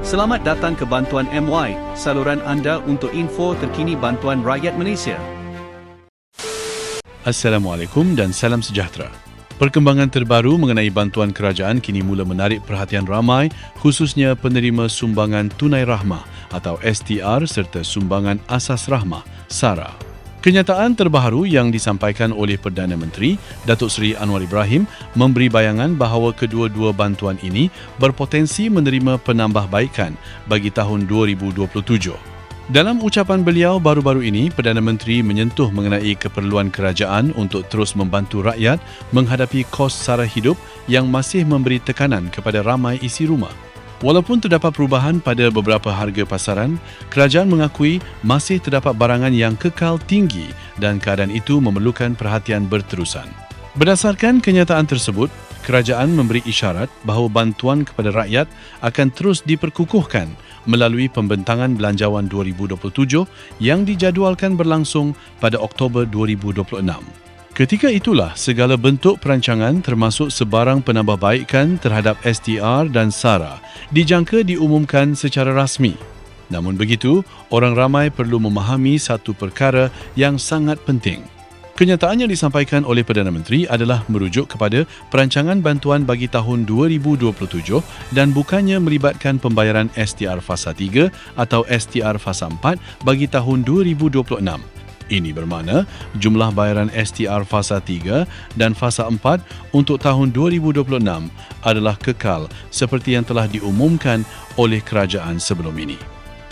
Selamat datang ke Bantuan MY, saluran anda untuk info terkini bantuan rakyat Malaysia. Assalamualaikum dan salam sejahtera. Perkembangan terbaru mengenai bantuan kerajaan kini mula menarik perhatian ramai, khususnya penerima sumbangan tunai rahmah atau STR serta sumbangan asas rahmah, SARA. Kenyataan terbaru yang disampaikan oleh Perdana Menteri, Datuk Seri Anwar Ibrahim, memberi bayangan bahawa kedua-dua bantuan ini berpotensi menerima penambahbaikan bagi tahun 2027. Dalam ucapan beliau baru-baru ini, Perdana Menteri menyentuh mengenai keperluan kerajaan untuk terus membantu rakyat menghadapi kos sara hidup yang masih memberi tekanan kepada ramai isi rumah. Walaupun terdapat perubahan pada beberapa harga pasaran, kerajaan mengakui masih terdapat barangan yang kekal tinggi dan keadaan itu memerlukan perhatian berterusan. Berdasarkan kenyataan tersebut, kerajaan memberi isyarat bahawa bantuan kepada rakyat akan terus diperkukuhkan melalui pembentangan belanjawan 2027 yang dijadualkan berlangsung pada Oktober 2026. Ketika itulah segala bentuk perancangan termasuk sebarang penambahbaikan terhadap STR dan SARA dijangka diumumkan secara rasmi. Namun begitu, orang ramai perlu memahami satu perkara yang sangat penting. Kenyataan yang disampaikan oleh Perdana Menteri adalah merujuk kepada perancangan bantuan bagi tahun 2027 dan bukannya melibatkan pembayaran STR Fasa 3 atau STR Fasa 4 bagi tahun 2026. Ini bermakna jumlah bayaran STR Fasa 3 dan Fasa 4 untuk tahun 2026 adalah kekal seperti yang telah diumumkan oleh kerajaan sebelum ini.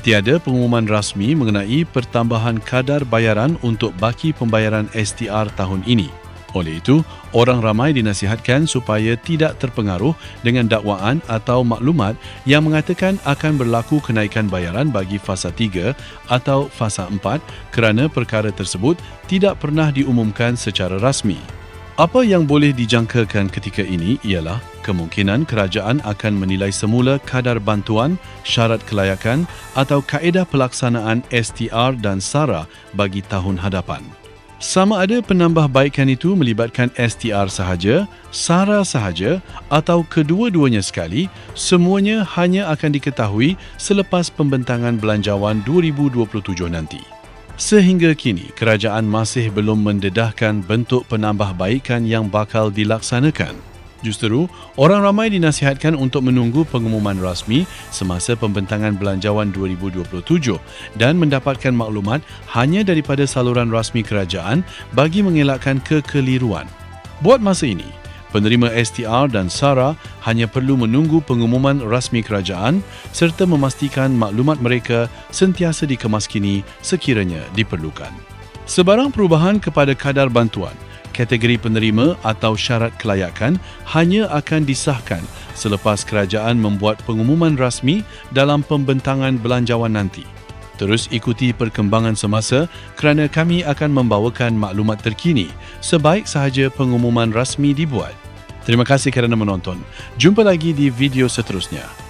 Tiada pengumuman rasmi mengenai pertambahan kadar bayaran untuk baki pembayaran STR tahun ini. Oleh itu, orang ramai dinasihatkan supaya tidak terpengaruh dengan dakwaan atau maklumat yang mengatakan akan berlaku kenaikan bayaran bagi Fasa 3 atau Fasa 4 kerana perkara tersebut tidak pernah diumumkan secara rasmi. Apa yang boleh dijangkakan ketika ini ialah kemungkinan kerajaan akan menilai semula kadar bantuan, syarat kelayakan atau kaedah pelaksanaan STR dan SARA bagi tahun hadapan. Sama ada penambahbaikan itu melibatkan STR sahaja, SARA sahaja atau kedua-duanya sekali, semuanya hanya akan diketahui selepas pembentangan belanjawan 2027 nanti. Sehingga kini, kerajaan masih belum mendedahkan bentuk penambahbaikan yang bakal dilaksanakan. Justeru, orang ramai dinasihatkan untuk menunggu pengumuman rasmi semasa pembentangan belanjawan 2027 dan mendapatkan maklumat hanya daripada saluran rasmi kerajaan bagi mengelakkan kekeliruan. Buat masa ini, penerima STR dan SARA hanya perlu menunggu pengumuman rasmi kerajaan serta memastikan maklumat mereka sentiasa dikemaskini sekiranya diperlukan. Sebarang perubahan kepada kadar bantuan, kategori penerima atau syarat kelayakan hanya akan disahkan selepas kerajaan membuat pengumuman rasmi dalam pembentangan belanjawan nanti. Terus ikuti perkembangan semasa kerana kami akan membawakan maklumat terkini sebaik sahaja pengumuman rasmi dibuat. Terima kasih kerana menonton. Jumpa lagi di video seterusnya.